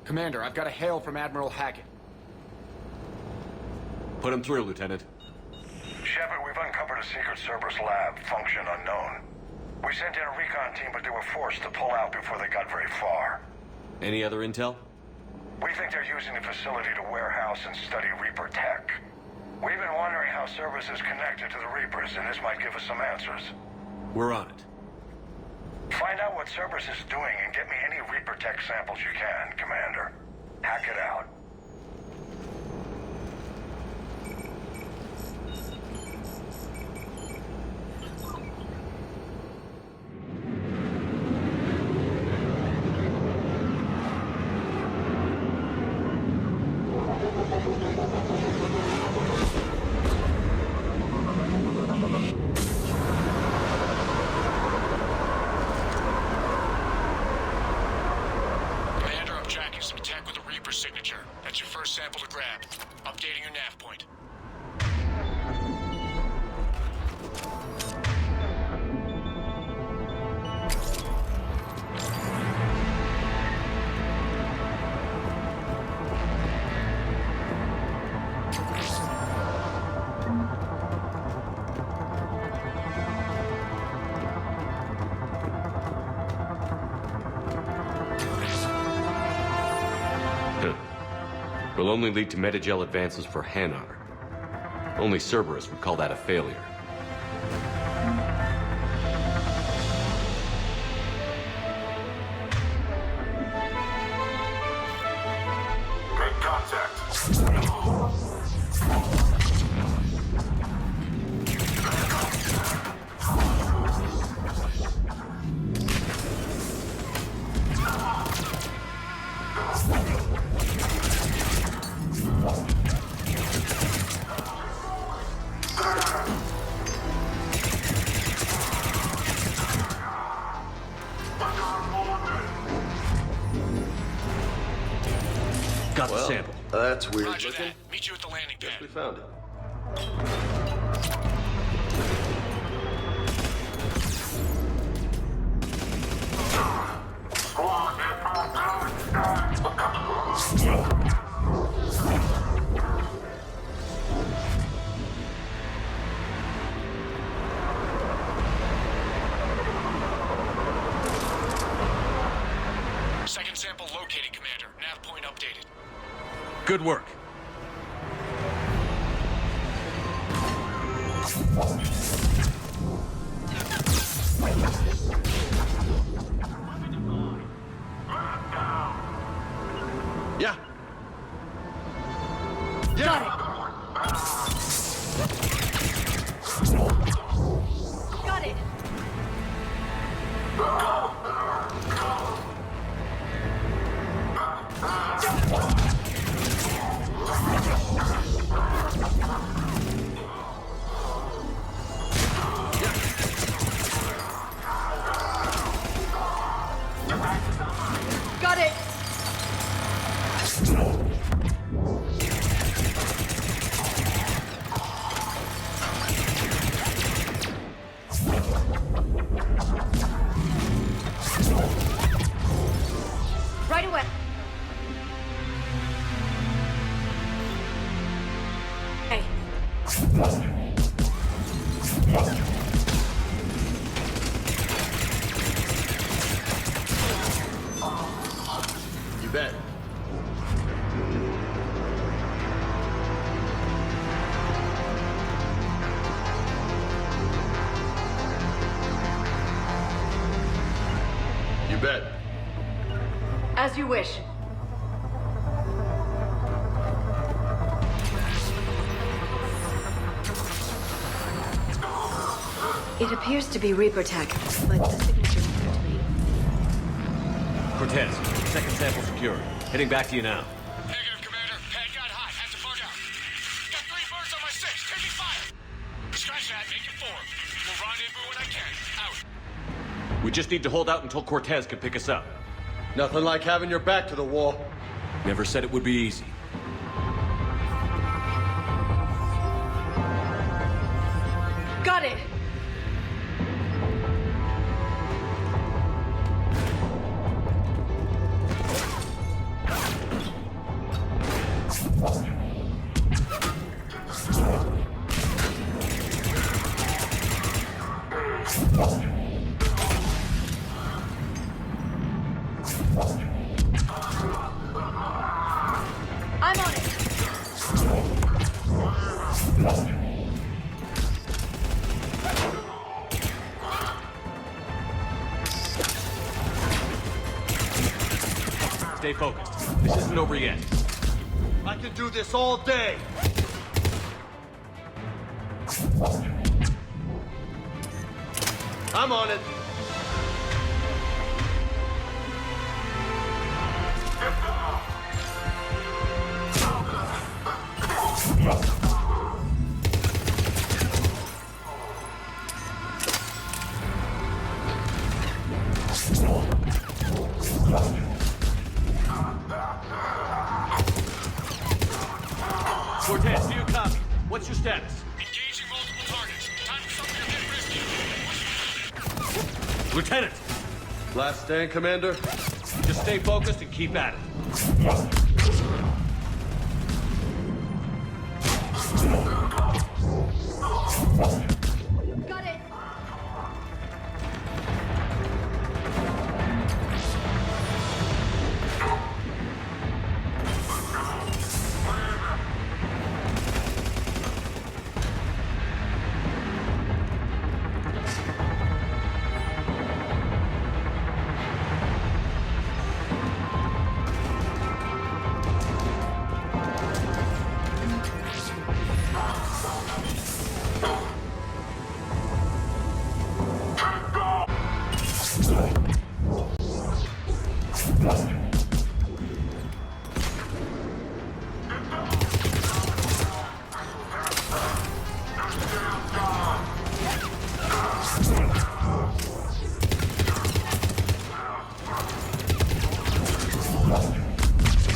Commander, I've got a hail from Admiral Hackett. Put him through, Lieutenant. Shepard, we've uncovered a secret Cerberus lab, function unknown. We sent in a recon team, but they were forced to pull out before they got very far. Any other intel? We think they're using the facility to warehouse and study Reaper tech. We've been wondering how Cerberus is connected to the Reapers, and this might give us some answers. We're on it. Find out what Cerberus is doing and get me any Reaper tech samples you can, Commander. Hack it out. Signature. That's your first sample to grab. Updating your nav point. Will only lead to metagel advances for Hanar. Only Cerberus would call that a failure. Make contact. Got the sample. That's weird. Roger that. Meet you at the landing pad. We found it. Second sample located, Commander. Nav point updated. Good work. Yeah. Got it. Got it. Got it. Right away. Hey. You bet. You bet. As you wish. It appears to be Reaper tech, but the signature isn't to me. Cortez, second sample secured. Heading back to you now. Negative, Commander. Pad got hot. Have to bug out. Got 3 birds on my 6. Taking fire. Scratch that. Make it 4. We'll rendezvous when I can. Out. We just need to hold out until Cortez can pick us up. Nothing like having your back to the wall. Never said it would be easy. Got it. Stay focused. This isn't over yet. I can do this all day. I'm on it. Cortez, do you copy? What's your status? Engaging multiple targets. Time for something a bit risky. Lieutenant, Last stand, Commander. just stay focused and keep at it. Got it.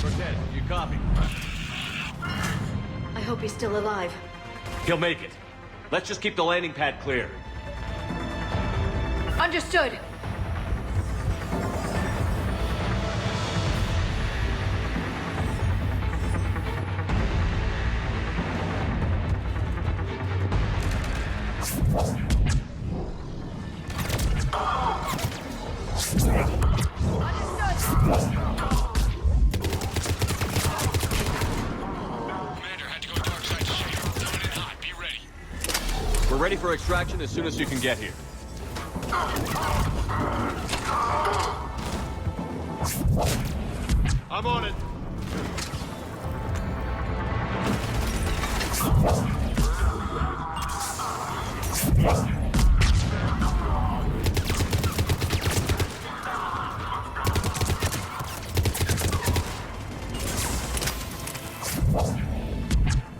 Cortez, do you copy? I hope he's still alive. He'll make it. Let's just keep the landing pad clear. Understood. Commander, had to go dark side to shade. Coming in hot. Be ready. We're ready for extraction as soon as you can get here. I'm on it.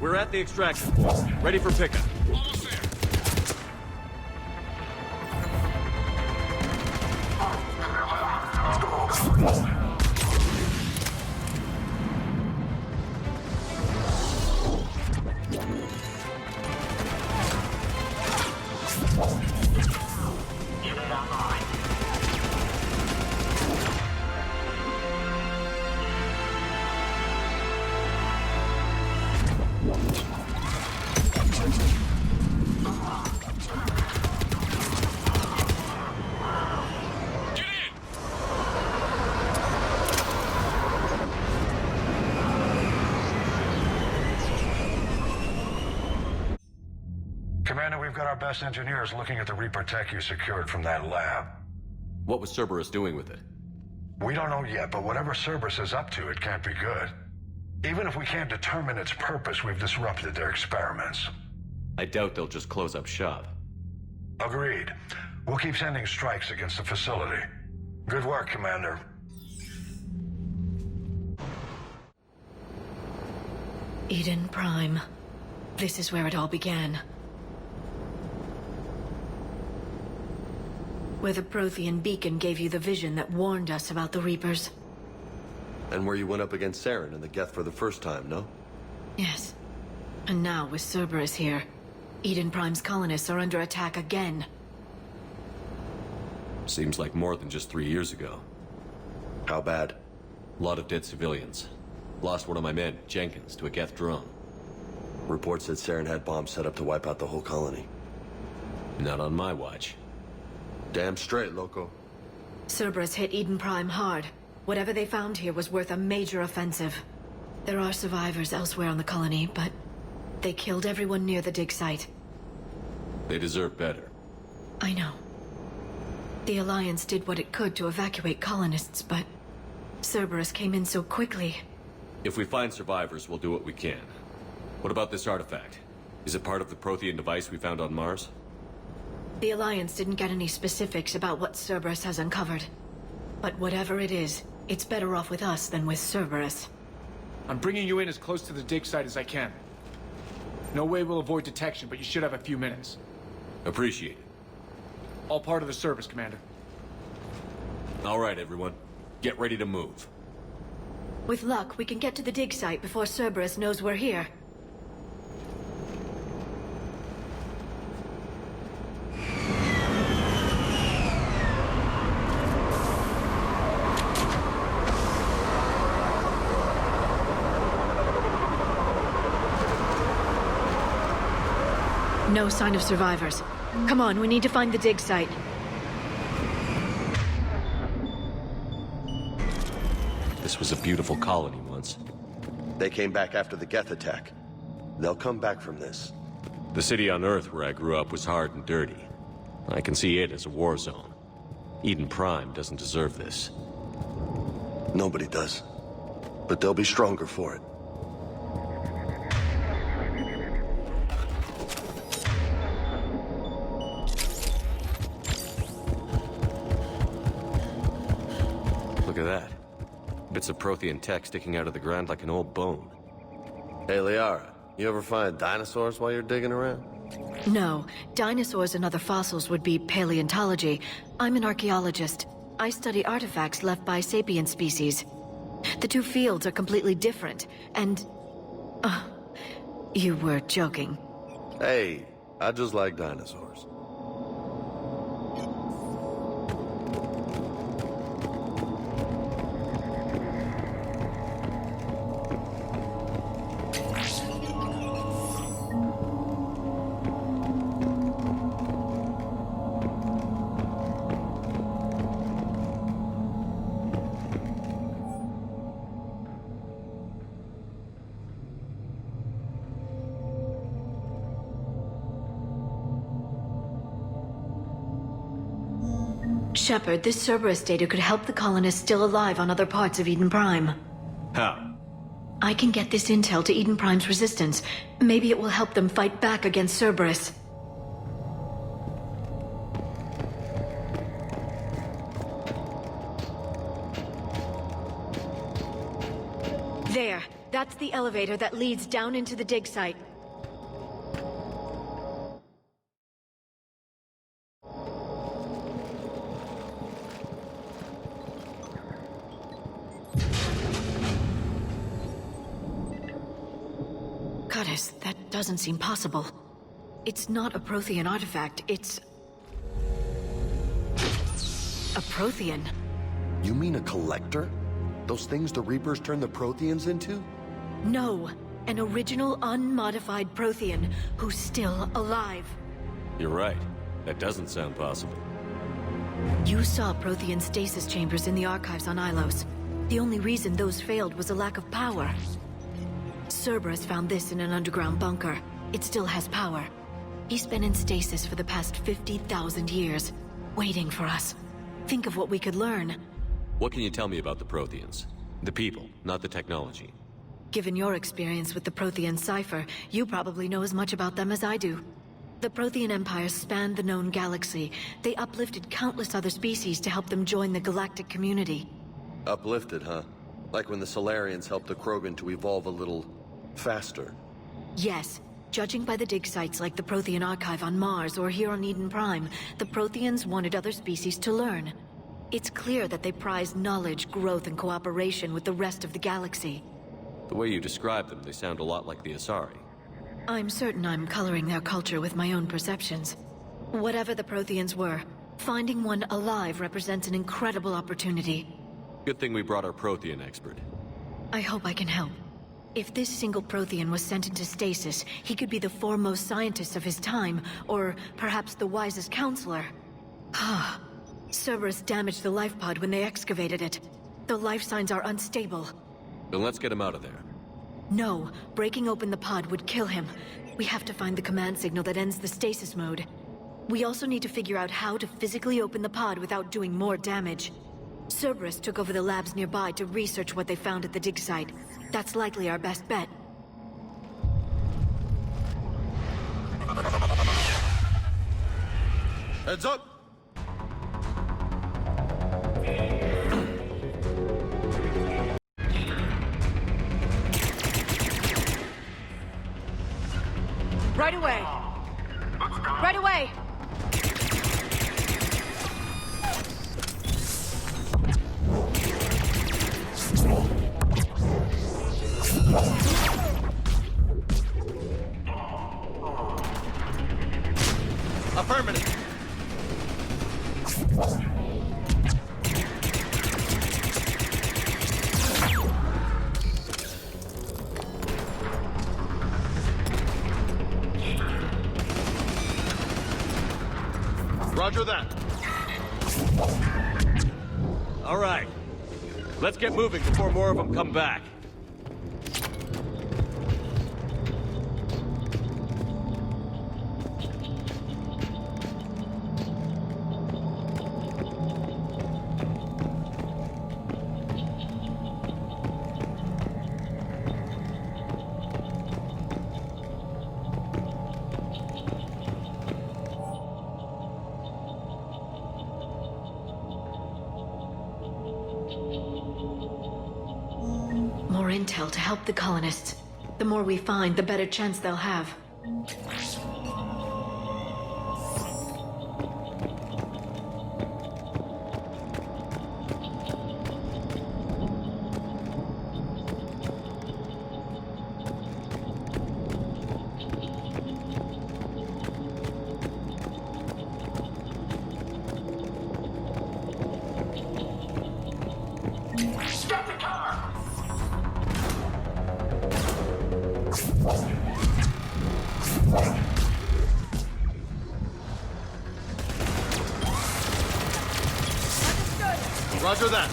We're at the extraction point. Ready for pickup. Almost there. Get in! Commander, we've got our best engineers looking at the Reaper tech you secured from that lab. What was Cerberus doing with it? We don't know yet, but whatever Cerberus is up to, it can't be good. Even if we can't determine its purpose, we've disrupted their experiments. I doubt they'll just close up shop. Agreed. We'll keep sending strikes against the facility. Good work, Commander. Eden Prime. This is where it all began. Where the Prothean beacon gave you the vision that warned us about the Reapers. And where you went up against Saren and the Geth for the first time, no? Yes. And now, with Cerberus here, Eden Prime's colonists are under attack again. Seems like more than just 3 years ago. How bad? A lot of dead civilians. Lost one of my men, Jenkins, to a Geth drone. Reports said Saren had bombs set up to wipe out the whole colony. Not on my watch. Damn straight, Loco. Cerberus hit Eden Prime hard. Whatever they found here was worth a major offensive. There are survivors elsewhere on the colony, but they killed everyone near the dig site. They deserve better. I know. The Alliance did what it could to evacuate colonists, but Cerberus came in so quickly. If we find survivors, we'll do what we can. What about this artifact? Is it part of the Prothean device we found on Mars? The Alliance didn't get any specifics about what Cerberus has uncovered. But whatever it is, it's better off with us than with Cerberus. I'm bringing you in as close to the dig site as I can. No way we'll avoid detection, but you should have a few minutes. Appreciate it. All part of the service, Commander. All right, everyone. Get ready to move. With luck, we can get to the dig site before Cerberus knows we're here. No sign of survivors. Come on, we need to find the dig site. This was a beautiful colony once. They came back after the Geth attack. They'll come back from this. The city on Earth where I grew up was hard and dirty. I can see it as a war zone. Eden Prime doesn't deserve this. Nobody does. But they'll be stronger for it. Look at that. Bits of Prothean tech sticking out of the ground like an old bone. Hey, Liara, you ever find dinosaurs while you're digging around? No, dinosaurs and other fossils would be paleontology. I'm an archaeologist. I study artifacts left by sapient species. The two fields are completely different, and... you were joking. Hey, I just like dinosaurs. Shepard, this Cerberus data could help the colonists still alive on other parts of Eden Prime. How? I can get this intel to Eden Prime's resistance. Maybe it will help them fight back against Cerberus. There. That's the elevator that leads down into the dig site. Goddess, that doesn't seem possible. It's not a Prothean artifact, it's... a Prothean. You mean a collector? Those things the Reapers turned the Protheans into? No, an original unmodified Prothean who's still alive. You're right. That doesn't sound possible. You saw Prothean stasis chambers in the archives on Ilos. The only reason those failed was a lack of power. Cerberus found this in an underground bunker. It still has power. He's been in stasis for the past 50,000 years, waiting for us. Think of what we could learn. What can you tell me about the Protheans? The people, not the technology. Given your experience with the Prothean cipher, you probably know as much about them as I do. The Prothean Empire spanned the known galaxy. They uplifted countless other species to help them join the galactic community. Uplifted, huh? Like when the Solarians helped the Krogan to evolve a little... faster. Yes. Judging by the dig sites like the Prothean Archive on Mars or here on Eden Prime, the Protheans wanted other species to learn. It's clear that they prize knowledge, growth, and cooperation with the rest of the galaxy. The way you describe them, they sound a lot like the Asari. I'm certain I'm coloring their culture with my own perceptions. Whatever the Protheans were, finding one alive represents an incredible opportunity. Good thing we brought our Prothean expert. I hope I can help. If this single Prothean was sent into stasis, he could be the foremost scientist of his time, or perhaps the wisest counselor. Ah. Cerberus damaged the life pod when they excavated it. The life signs are unstable. Then let's get him out of there. No, breaking open the pod would kill him. We have to find the command signal that ends the stasis mode. We also need to figure out how to physically open the pod without doing more damage. Cerberus took over the labs nearby to research what they found at the dig site. That's likely our best bet. Heads up! Right away! Right away! Affirmative! Roger that. All right. Let's get moving before more of them come back. More intel to help the colonists. The more we find, the better chance they'll have. Stop the car! Roger that.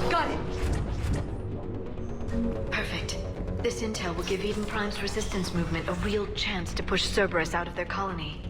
Got it! Perfect. This intel will give Eden Prime's resistance movement a real chance to push Cerberus out of their colony.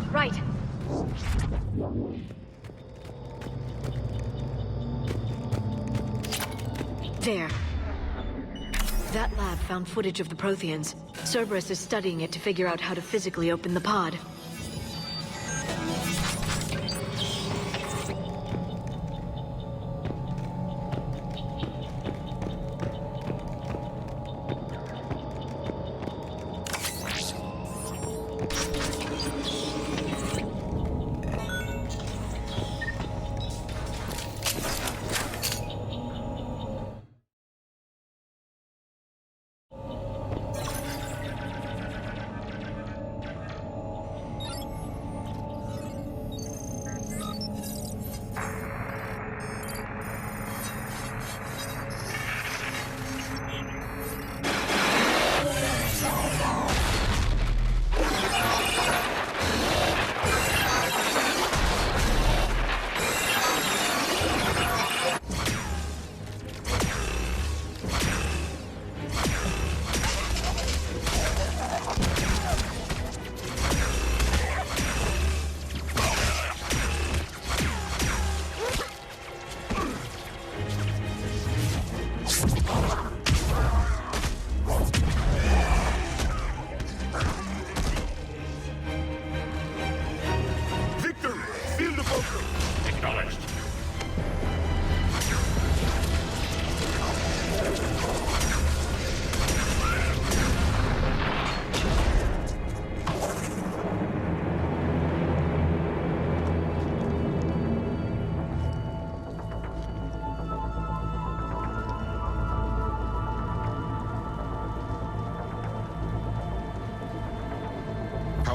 Right. There. That lab found footage of the Protheans. Cerberus is studying it to figure out how to physically open the pod.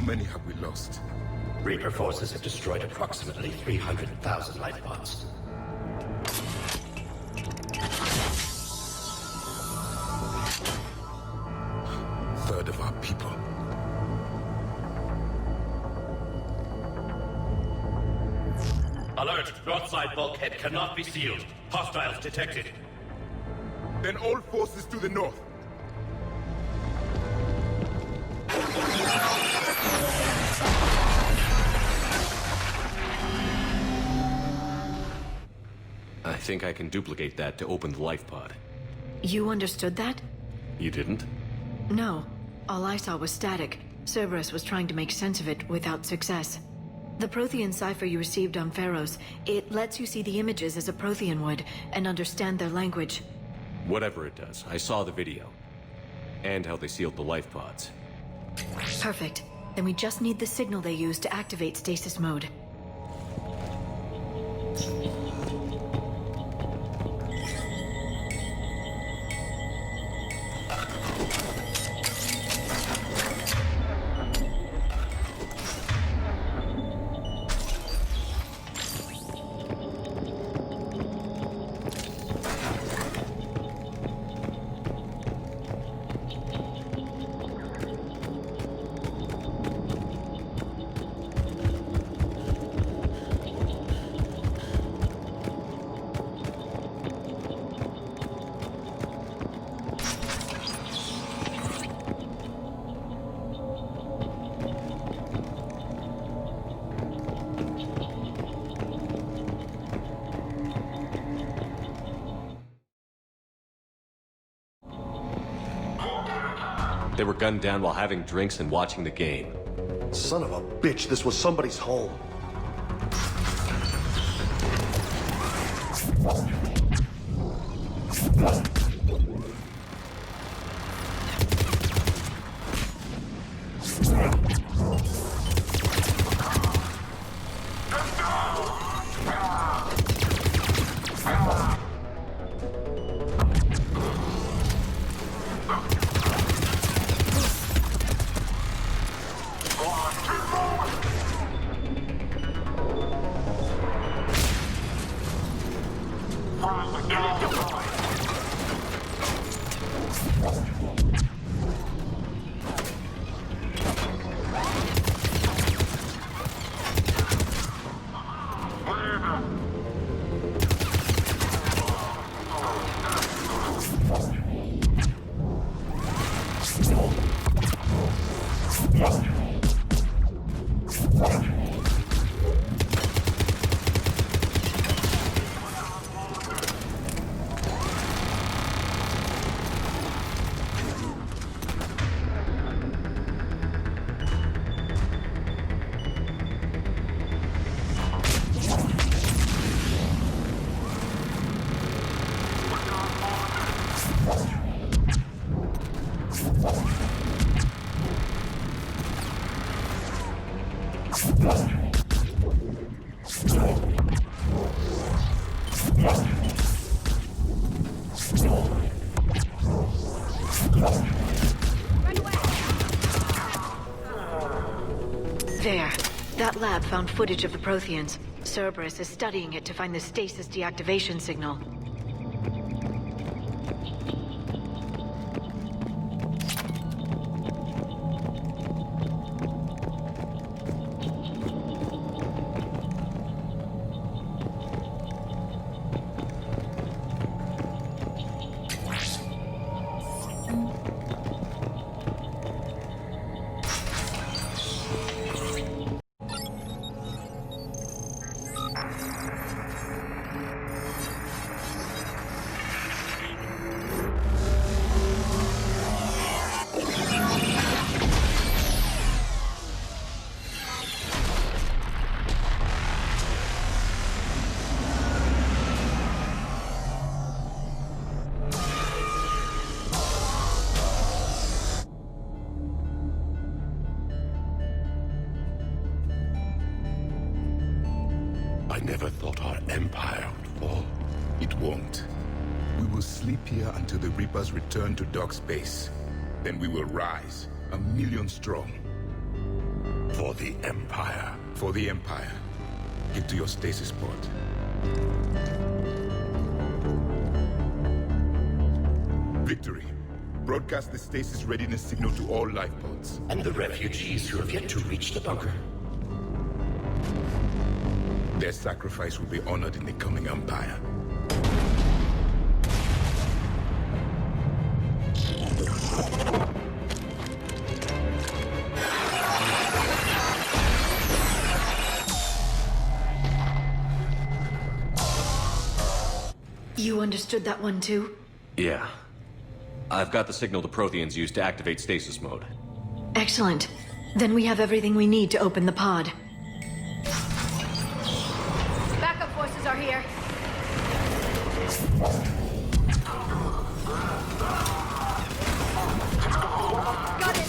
many have we lost? Reaper forces have destroyed approximately 300,000 life pods. Third of our people. Alert! North side bulkhead cannot be sealed. Hostiles detected. Then all forces to the north. I think I can duplicate that to open the life pod. You understood that? You didn't? No. All I saw was static. Cerberus was trying to make sense of it without success. The Prothean cipher you received on Pharaohs, it lets you see the images as a Prothean would, and understand their language. Whatever it does, I saw the video. And how they sealed the life pods. Perfect. Then we just need the signal they use to activate stasis mode. They were gunned down while having drinks and watching the game. Son of a bitch, this was somebody's home. There. That lab found footage of the Protheans. Cerberus is studying it to find the stasis deactivation signal. I never thought our empire would fall. It won't. We will sleep here until the Reapers return to dark space. Then we will rise, 1,000,000 strong. For the Empire. For the Empire. Get to your stasis pod. Victory. Broadcast the stasis readiness signal to all life pods. And the refugees who have yet to reach the bunker. Their sacrifice will be honored in the coming Empire. You understood that one too? Yeah. I've got the signal the Protheans used to activate stasis mode. Excellent. Then we have everything we need to open the pod. Backup forces are here. Got it!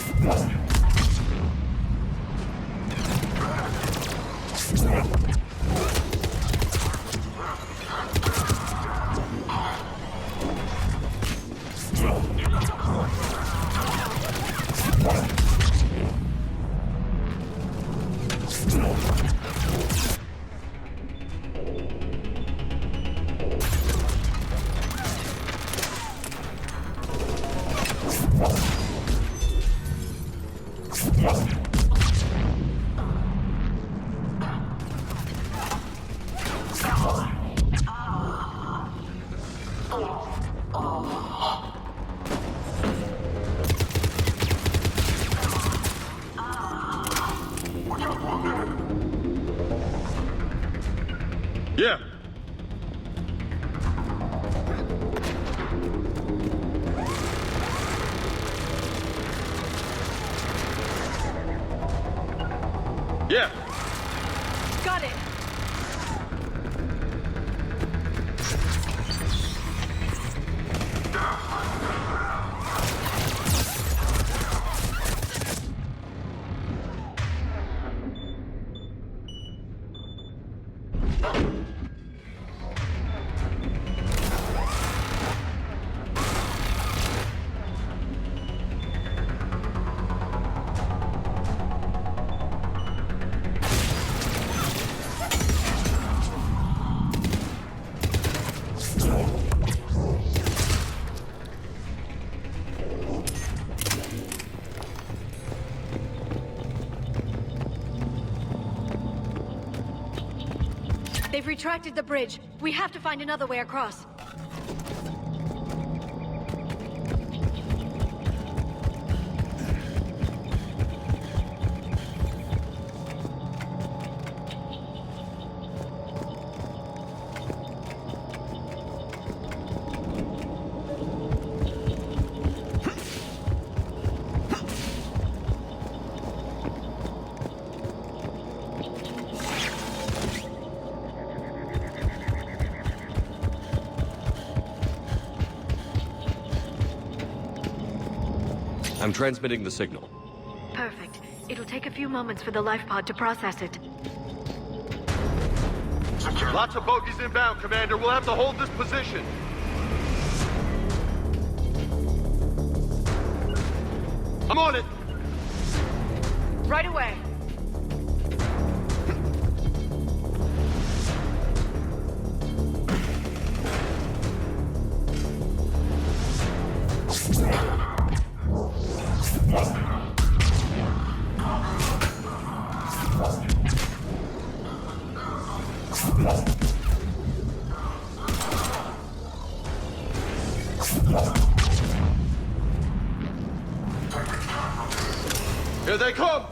Yeah. Yeah. Got it! They've retracted the bridge. We have to find another way across. I'm transmitting the signal. Perfect. It'll take a few moments for the life pod to process it. Lots of bogies inbound, Commander. We'll have to hold this position. I'm on it. Right away. Here they come!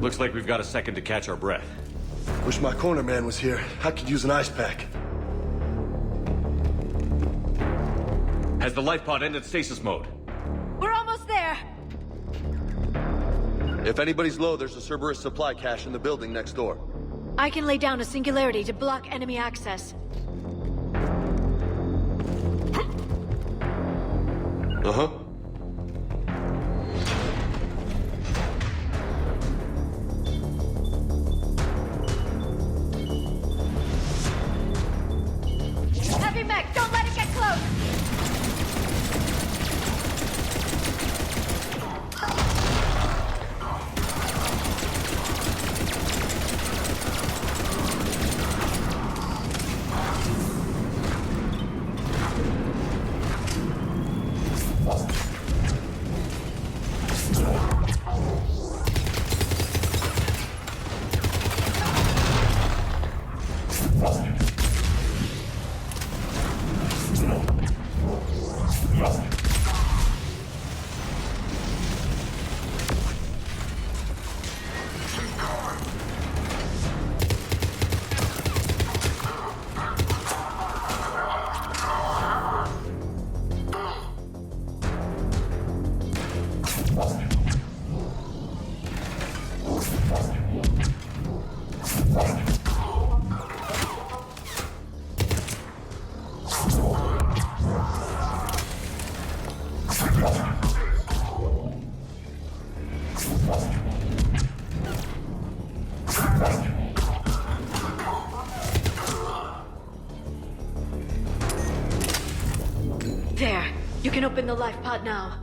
Looks like we've got a second to catch our breath. Wish my corner man was here. I could use an ice pack. Has the life pod ended stasis mode? We're almost there! If anybody's low, there's a Cerberus supply cache in the building next door. I can lay down a singularity to block enemy access. Uh-huh. Heavy mech, don't let it get close! There. You can open the life pod now.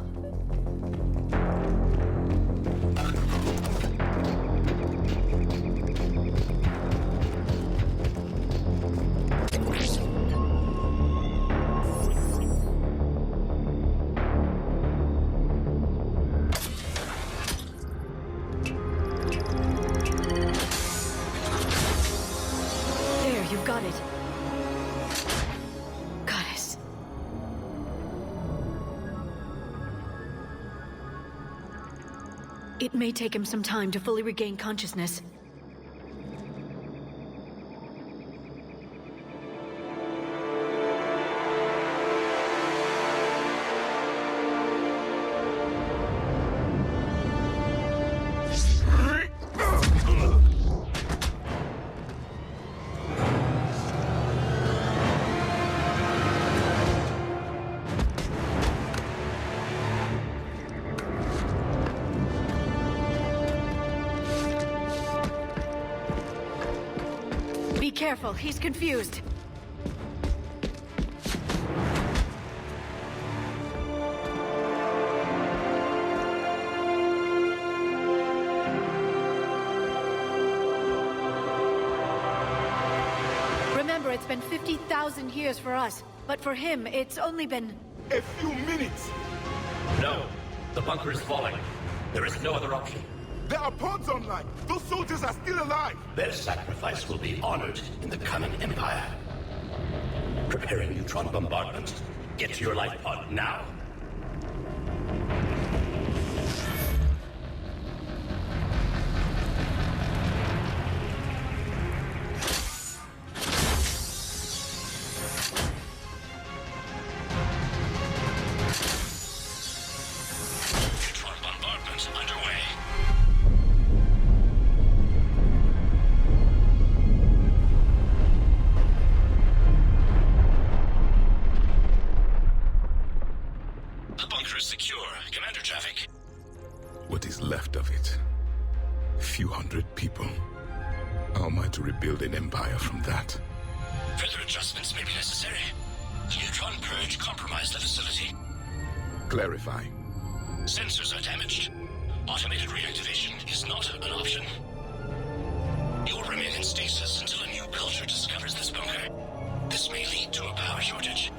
There, you've got it. Goddess. It may take him some time to fully regain consciousness. Be careful, he's confused. Remember, it's been 50,000 years for us, but for him, it's only been... A few minutes! No. The bunker is falling. There is no other option. There are pods online! Those soldiers are still alive! Their sacrifice will be honored in the coming Empire. Preparing neutron bombardment. Get to your life pod now. Neutron bombardment underway. The bunker is secure. Commander traffic. What is left of it? A few hundred people. How am I to rebuild an empire from that? Further adjustments may be necessary. The neutron purge compromised the facility. Clarify. Sensors are damaged. Automated reactivation is not an option. You'll remain in stasis until a new culture discovers this bunker. This may lead to a power shortage.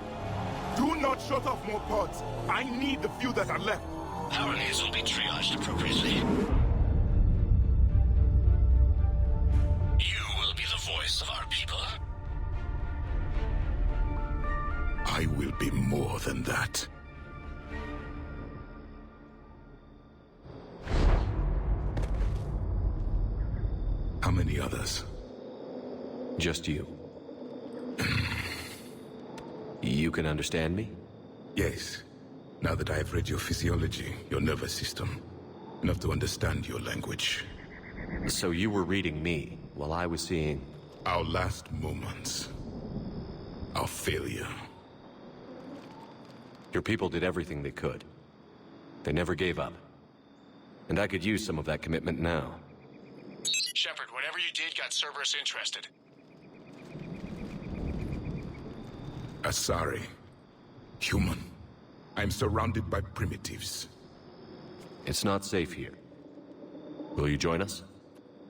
Do not shut off more pods. I need the few that are left. Power needs will be triaged appropriately. You will be the voice of our people. I will be more than that. others. Just you. You can understand me? Yes. Now that I have read your physiology, your nervous system, enough to understand your language. So you were reading me, while I was seeing... Our last moments. Our failure. Your people did everything they could. They never gave up. And I could use some of that commitment now. Shepard, whatever you did got Cerberus interested. Asari. Human. I'm surrounded by primitives. It's not safe here. Will you join us?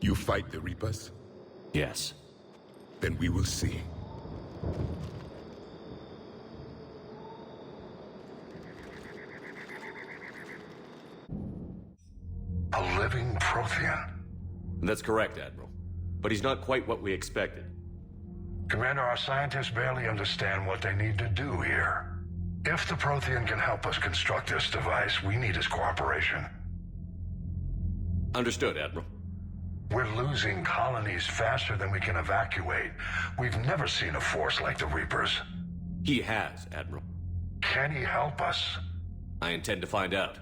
You fight the Reapers? Yes. Then we will see. A living Prothean. That's correct, Admiral. But he's not quite what we expected. Commander, our scientists barely understand what they need to do here. If the Prothean can help us construct this device, we need his cooperation. Understood, Admiral. We're losing colonies faster than we can evacuate. We've never seen a force like the Reapers. He has, Admiral. Can he help us? I intend to find out.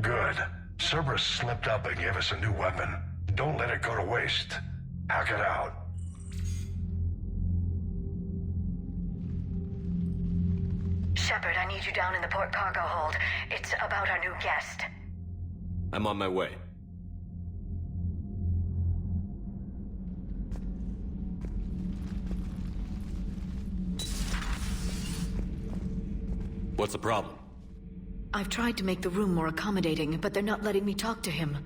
Good. Cerberus slipped up and gave us a new weapon. Don't let it go to waste. Hack it out. Shepard, I need you down in the port cargo hold. It's about our new guest. I'm on my way. What's the problem? I've tried to make the room more accommodating, but they're not letting me talk to him.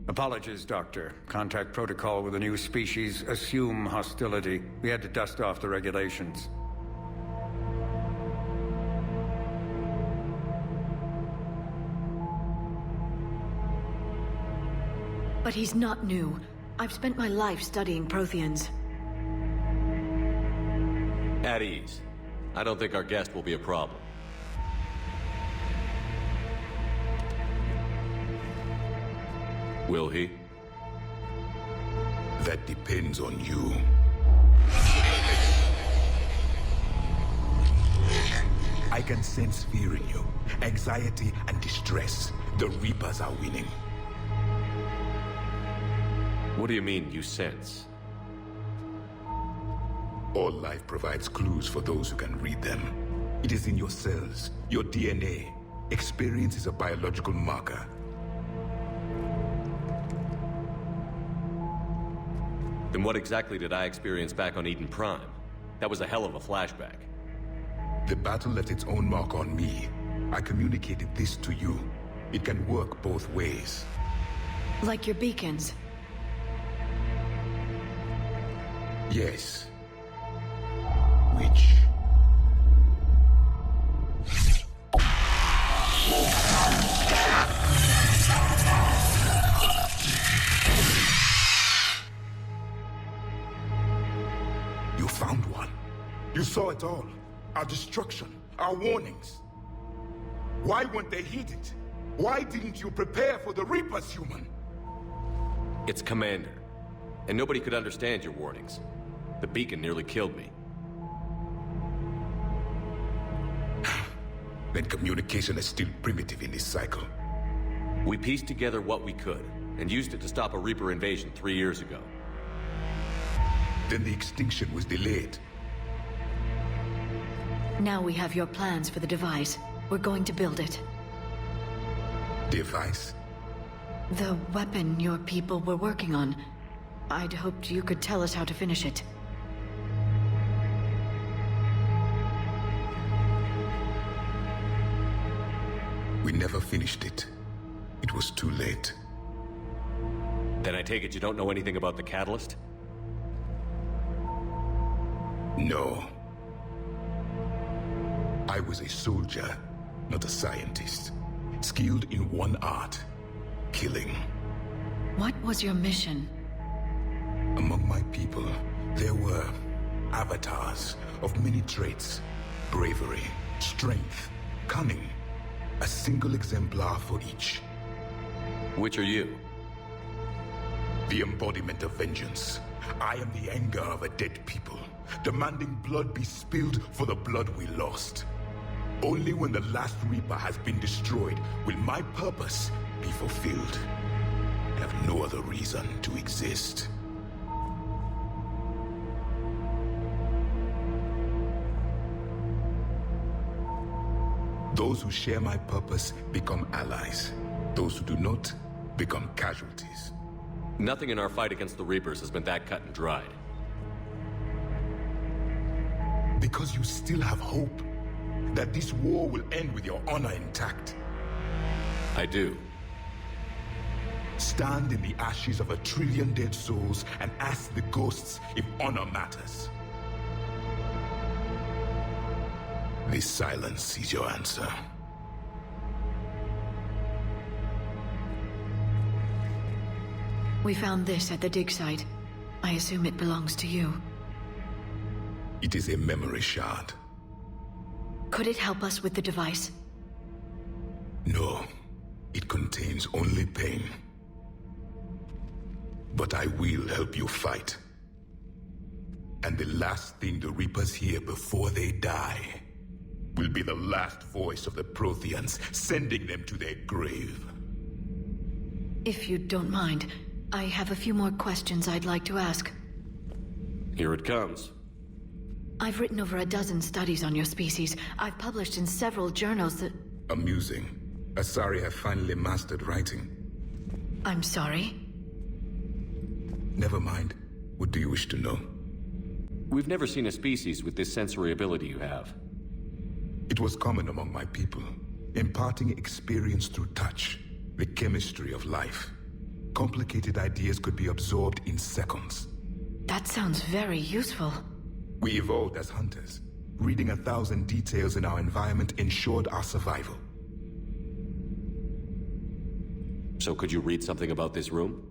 Apologies, Doctor. Contact protocol with a new species. Assume hostility. We had to dust off the regulations. But he's not new. I've spent my life studying Protheans. At ease. I don't think our guest will be a problem. Will he? That depends on you. I can sense fear in you, anxiety and distress. The Reapers are winning. What do you mean, you sense? All life provides clues for those who can read them. It is in your cells, your DNA. Experience is a biological marker. Then what exactly did I experience back on Eden Prime? That was a hell of a flashback. The battle left its own mark on me. I communicated this to you. It can work both ways. Like your beacons. Yes. Which? You found one. You saw it all. Our destruction, our warnings. Why weren't they heeded? Why didn't you prepare for the Reapers, human? It's Commander. And nobody could understand your warnings. The beacon nearly killed me. Then communication is still primitive in this cycle. We pieced together what we could, and used it to stop a Reaper invasion 3 years ago. Then the extinction was delayed. Now we have your plans for the device. We're going to build it. Device? The weapon your people were working on. I'd hoped you could tell us how to finish it. We never finished it. It was too late. Then I take it you don't know anything about the catalyst? No. I was a soldier, not a scientist. Skilled in one art, killing. What was your mission? Among my people, there were avatars of many traits. Bravery, strength, cunning. A single exemplar for each. Which are you? The embodiment of vengeance. I am the anger of a dead people, demanding blood be spilled for the blood we lost. Only when the last Reaper has been destroyed will my purpose be fulfilled. I have no other reason to exist. Those who share my purpose become allies. Those who do not become casualties. Nothing in our fight against the Reapers has been that cut and dried. Because you still have hope that this war will end with your honor intact. I do. Stand in the ashes of 1 trillion dead souls and ask the ghosts if honor matters. This silence is your answer. We found this at the dig site. I assume it belongs to you. It is a memory shard. Could it help us with the device? No, it contains only pain. But I will help you fight. And the last thing the Reapers hear before they die will be the last voice of the Protheans, sending them to their grave. If you don't mind, I have a few more questions I'd like to ask. Here it comes. I've written over a dozen studies on your species. I've published in several journals that... Amusing. Asari have finally mastered writing. I'm sorry? Never mind. What do you wish to know? We've never seen a species with this sensory ability you have. It was common among my people, imparting experience through touch, the chemistry of life. Complicated ideas could be absorbed in seconds. That sounds very useful. We evolved as hunters. Reading 1,000 details in our environment ensured our survival. So could you read something about this room?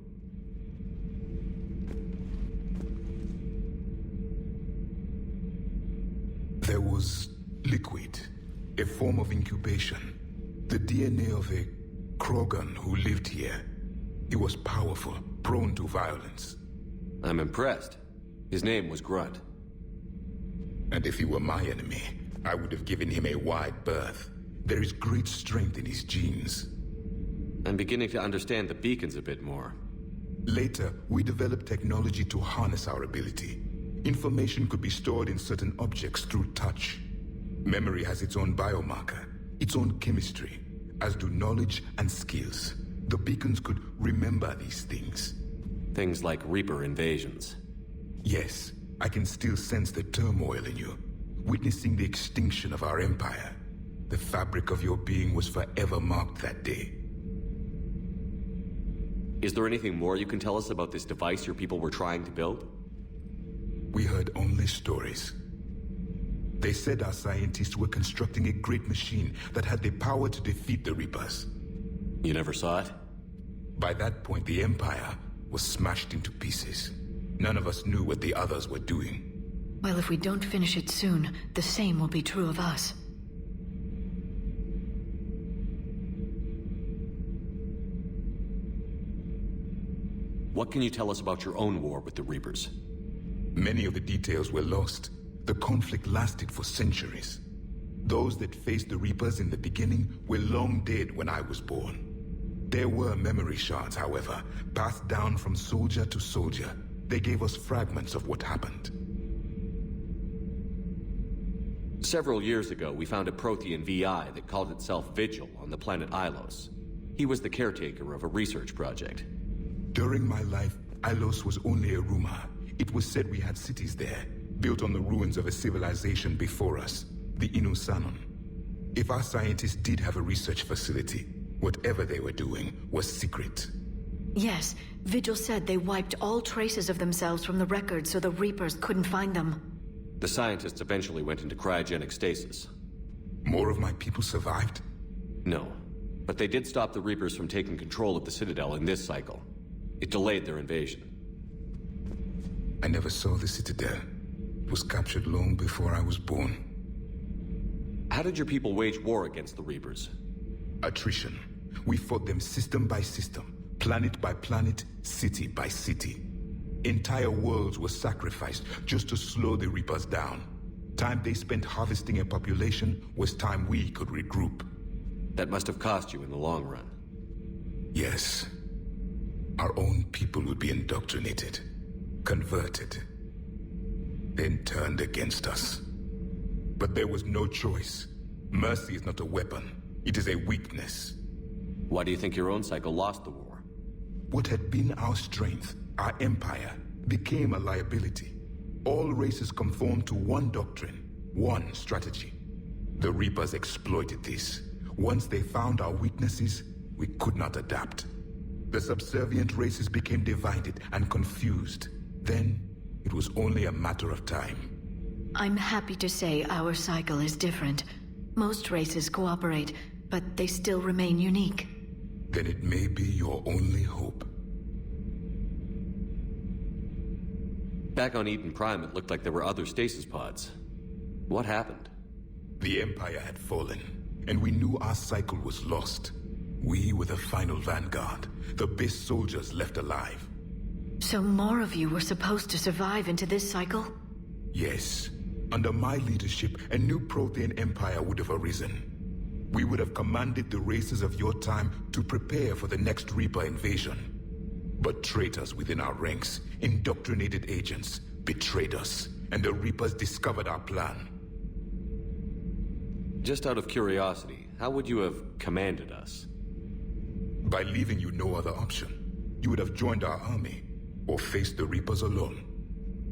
There was liquid, a form of incubation. The DNA of a Krogan who lived here. He was powerful, prone to violence. I'm impressed. His name was Grunt. And if he were my enemy, I would have given him a wide berth. There is great strength in his genes. I'm beginning to understand the beacons a bit more. Later, we developed technology to harness our ability. Information could be stored in certain objects through touch. Memory has its own biomarker, its own chemistry, as do knowledge and skills. The beacons could remember these things. Things like Reaper invasions. Yes, I can still sense the turmoil in you, witnessing the extinction of our empire. The fabric of your being was forever marked that day. Is there anything more you can tell us about this device your people were trying to build? We heard only stories. They said our scientists were constructing a great machine that had the power to defeat the Reapers. You never saw it? By that point, the Empire was smashed into pieces. None of us knew what the others were doing. Well, if we don't finish it soon, the same will be true of us. What can you tell us about your own war with the Reapers? Many of the details were lost. The conflict lasted for centuries. Those that faced the Reapers in the beginning were long dead when I was born. There were memory shards, however, passed down from soldier to soldier. They gave us fragments of what happened. Several years ago, we found a Prothean VI that called itself Vigil on the planet Ilos. He was the caretaker of a research project. During my life, Ilos was only a rumor. It was said we had cities there, built on the ruins of a civilization before us, the Inusanon. If our scientists did have a research facility, whatever they were doing was secret. Yes, Vigil said they wiped all traces of themselves from the records so the Reapers couldn't find them. The scientists eventually went into cryogenic stasis. More of my people survived? No, but they did stop the Reapers from taking control of the Citadel in this cycle. It delayed their invasion. I never saw the Citadel. It was captured long before I was born. How did your people wage war against the Reapers? Attrition. We fought them system by system, Planet by planet, city by city. Entire worlds were sacrificed just to slow the Reapers down. Time they spent harvesting a population was time we could regroup. That must have cost you in the long run. Yes. Our own people would be indoctrinated, converted, then turned against us. But there was no choice. Mercy is not a weapon. It is a weakness. Why do you think your own cycle lost the war? What had been our strength, our empire, became a liability. All races conformed to one doctrine, one strategy. The Reapers exploited this. Once they found our weaknesses, we could not adapt. The subservient races became divided and confused. Then, it was only a matter of time. I'm happy to say our cycle is different. Most races cooperate, but they still remain unique. Then it may be your only hope. Back on Eden Prime, it looked like there were other stasis pods. What happened? The Empire had fallen, and we knew our cycle was lost. We were the final vanguard, the best soldiers left alive. So more of you were supposed to survive into this cycle? Yes. Under my leadership, a new Prothean Empire would have arisen. We would have commanded the races of your time to prepare for the next Reaper invasion. But traitors within our ranks, indoctrinated agents, betrayed us, and the Reapers discovered our plan. Just out of curiosity, how would you have commanded us? By leaving you no other option. You would have joined our army, or faced the Reapers alone.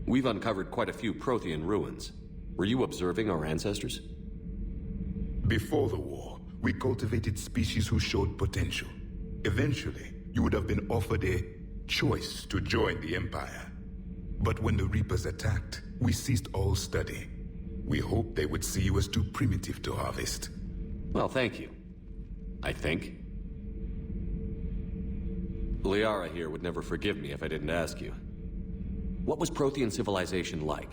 We've uncovered quite a few Prothean ruins. Were you observing our ancestors? Before the war, we cultivated species who showed potential. Eventually, you would have been offered a choice to join the Empire. But when the Reapers attacked, we ceased all study. We hoped they would see you as too primitive to harvest. Well, thank you. I think. Liara here would never forgive me if I didn't ask you. What was Prothean civilization like?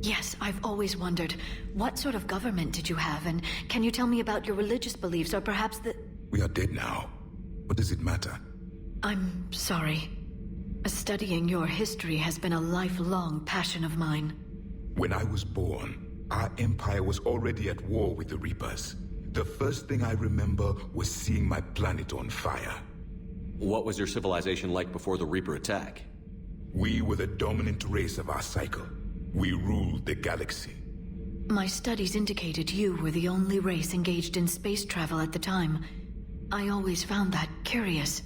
Yes, I've always wondered, what sort of government did you have, and can you tell me about your religious beliefs, or perhaps the... We are dead now. What does it matter? I'm sorry. Studying your history has been a lifelong passion of mine. When I was born, our empire was already at war with the Reapers. The first thing I remember was seeing my planet on fire. What was your civilization like before the Reaper attack? We were the dominant race of our cycle. We ruled the galaxy. My studies indicated you were the only race engaged in space travel at the time. I always found that curious.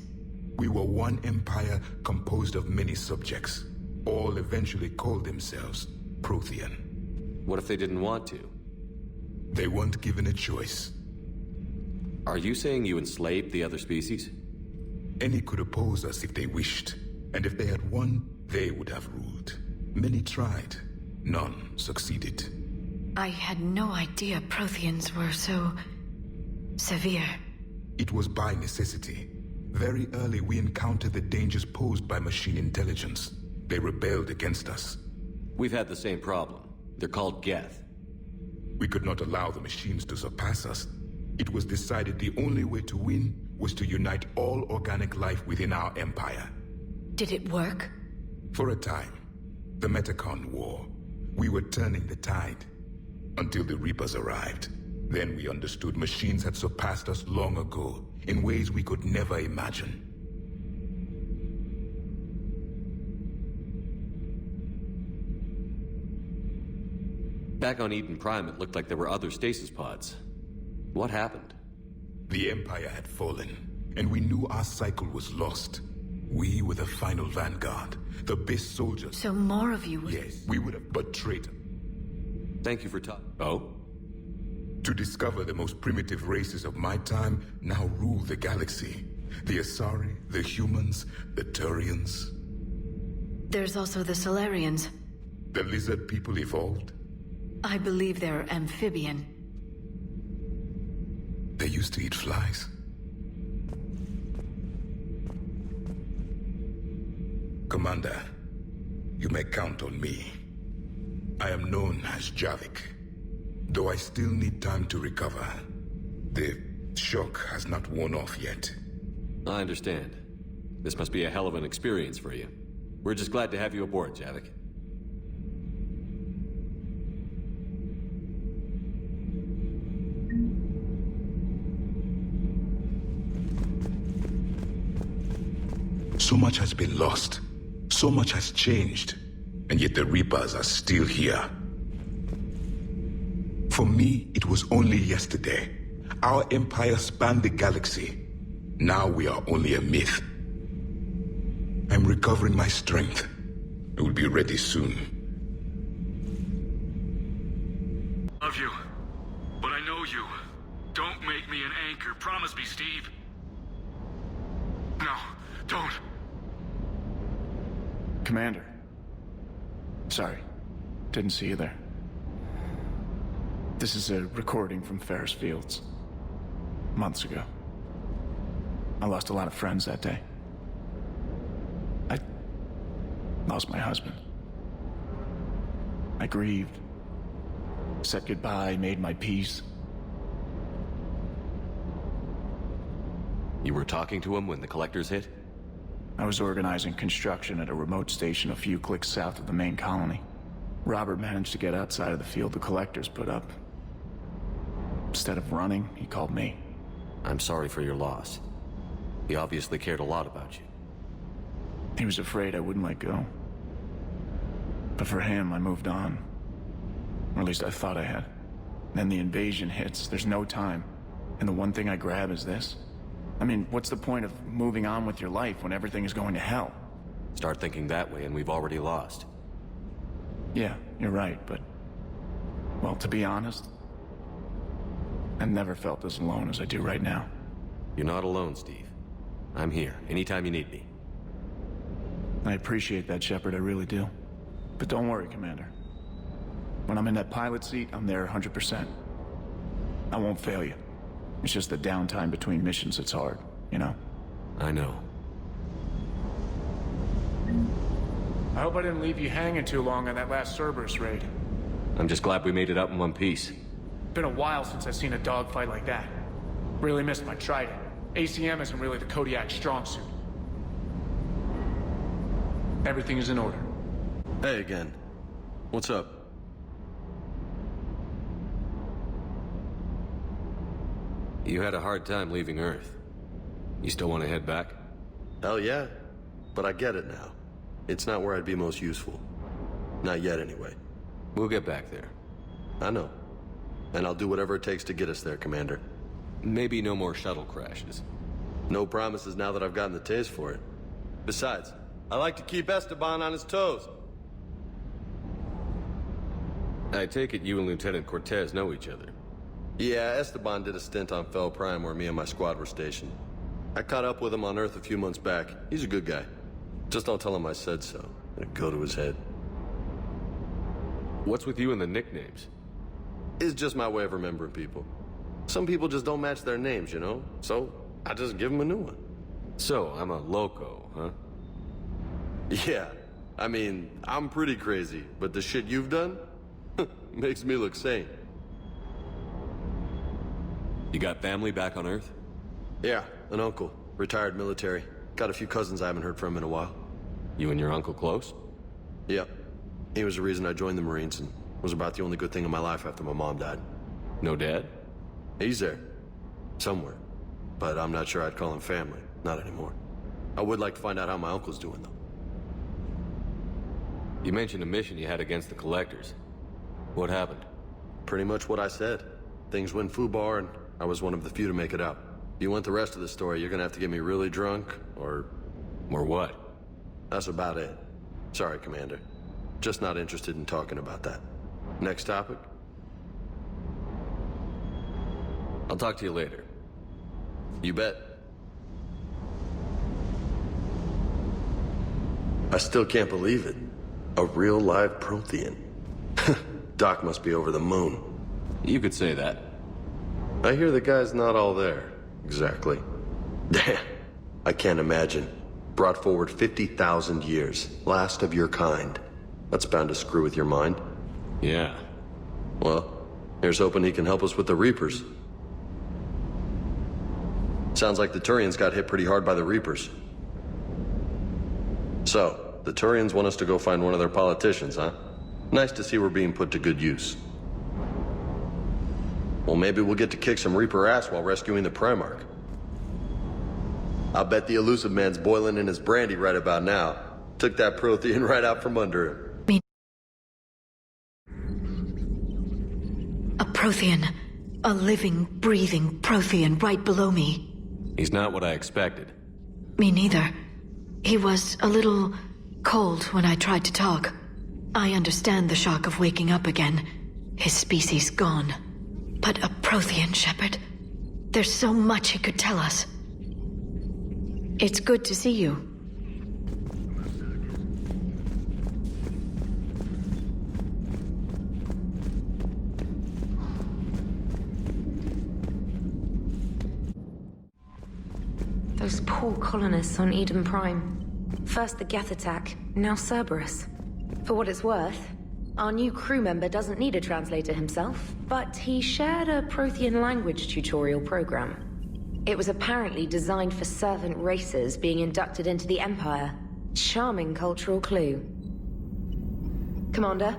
We were one empire composed of many subjects. All eventually called themselves Prothean. What if they didn't want to? They weren't given a choice. Are you saying you enslaved the other species? Any could oppose us if they wished. And if they had won, they would have ruled. Many tried. None succeeded. I had no idea Protheans were so... severe. It was by necessity. Very early we encountered the dangers posed by machine intelligence. They rebelled against us. We've had the same problem. They're called Geth. We could not allow the machines to surpass us. It was decided the only way to win was to unite all organic life within our empire. Did it work? For a time. The Metacon War. We were turning the tide. Until the Reapers arrived. Then we understood machines had surpassed us long ago, in ways we could never imagine. Back on Eden Prime, it looked like there were other stasis pods. What happened? The Empire had fallen, and we knew our cycle was lost. We were the final vanguard, the best soldiers. So more of you would... Yes, we would have, but traitor. Thank you for talking. Oh? To discover the most primitive races of my time now rule the galaxy. The Asari, the humans, the Turians. There's also the Solarians. The lizard people evolved? I believe they're amphibian. They used to eat flies. Commander, you may count on me. I am known as Javik. Though I still need time to recover. The shock has not worn off yet. I understand. This must be a hell of an experience for you. We're just glad to have you aboard, Javik. So much has been lost. So much has changed. And yet the Reapers are still here. For me, it was only yesterday. Our empire spanned the galaxy. Now we are only a myth. I'm recovering my strength. I will be ready soon. Love you, but I know you. Don't make me an anchor. Promise me, Steve. No, don't. Commander. Sorry. Didn't see you there. This is a recording from Ferris Fields. Months ago. I lost a lot of friends that day. I lost my husband. I grieved. Said goodbye, made my peace. You were talking to him when the collectors hit? I was organizing construction at a remote station a few clicks south of the main colony. Robert managed to get outside of the field the collectors put up. Instead of running, he called me. I'm sorry for your loss. He obviously cared a lot about you. He was afraid I wouldn't let go. But for him, I moved on. Or at least I thought I had. Then the invasion hits, there's no time. And the one thing I grab is this. I mean, what's the point of moving on with your life when everything is going to hell? Start thinking that way and we've already lost. Yeah, you're right, but... Well, to be honest, I've never felt as alone as I do right now. You're not alone, Steve. I'm here, anytime you need me. I appreciate that, Shepard, I really do. But don't worry, Commander. When I'm in that pilot seat, I'm there 100%. I won't fail you. It's just the downtime between missions that's hard, you know? I know. I hope I didn't leave you hanging too long on that last Cerberus raid. I'm just glad we made it out in one piece. Been a while since I've seen a dogfight like that. Really missed my trident. ACM isn't really the Kodiak strong suit. Everything is in order. Hey again. What's up? You had a hard time leaving Earth. You still want to head back? Hell yeah. But I get it now. It's not where I'd be most useful. Not yet, anyway. We'll get back there. I know. And I'll do whatever it takes to get us there, Commander. Maybe no more shuttle crashes. No promises now that I've gotten the taste for it. Besides, I like to keep Esteban on his toes. I take it you and Lieutenant Cortez know each other. Yeah, Esteban did a stint on Fel Prime where me and my squad were stationed. I caught up with him on Earth a few months back. He's a good guy. Just don't tell him I said so. It'll go to his head. What's with you and the nicknames? It's just my way of remembering people. Some people just don't match their names, you know? So, I just give them a new one. So, I'm a loco, huh? Yeah. I mean, I'm pretty crazy, but the shit you've done makes me look sane. You got family back on Earth? Yeah, an uncle. Retired military. Got a few cousins I haven't heard from in a while. You and your uncle close? Yep. He was the reason I joined the Marines and was about the only good thing in my life after my mom died. No dad? He's there. Somewhere. But I'm not sure I'd call him family. Not anymore. I would like to find out how my uncle's doing, though. You mentioned a mission you had against the Collectors. What happened? Pretty much what I said. Things went foobar, and I was one of the few to make it out. If you want the rest of the story, you're gonna have to get me really drunk, or... Or what? That's about it. Sorry, Commander. Just not interested in talking about that. Next topic? I'll talk to you later. You bet. I still can't believe it. A real live Prothean. Doc must be over the moon. You could say that. I hear the guy's not all there. Exactly. Damn. I can't imagine. Brought forward 50,000 years. Last of your kind. That's bound to screw with your mind. Yeah. Well, here's hoping he can help us with the Reapers. Sounds like the Turians got hit pretty hard by the Reapers. So, the Turians want us to go find one of their politicians, huh? Nice to see we're being put to good use. Well, maybe we'll get to kick some Reaper ass while rescuing the Primarch. I'll bet the elusive man's boiling in his brandy right about now. Took that Prothean right out from under him. A Prothean. A living, breathing Prothean right below me. He's not what I expected. Me neither. He was a little cold when I tried to talk. I understand the shock of waking up again. His species gone. But a Prothean, Shepard? There's so much he could tell us. It's good to see you. Those poor colonists on Eden Prime. First the Geth attack, now Cerberus. For what it's worth, our new crew member doesn't need a translator himself, but he shared a Prothean language tutorial program. It was apparently designed for servant races being inducted into the Empire. Charming cultural clue. Commander?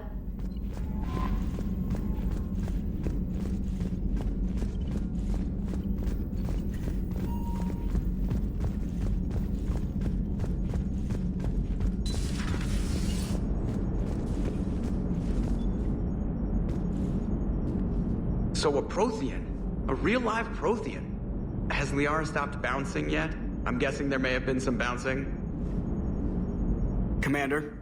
So a Prothean? A real live Prothean? Has Liara stopped bouncing yet? I'm guessing there may have been some bouncing. Commander,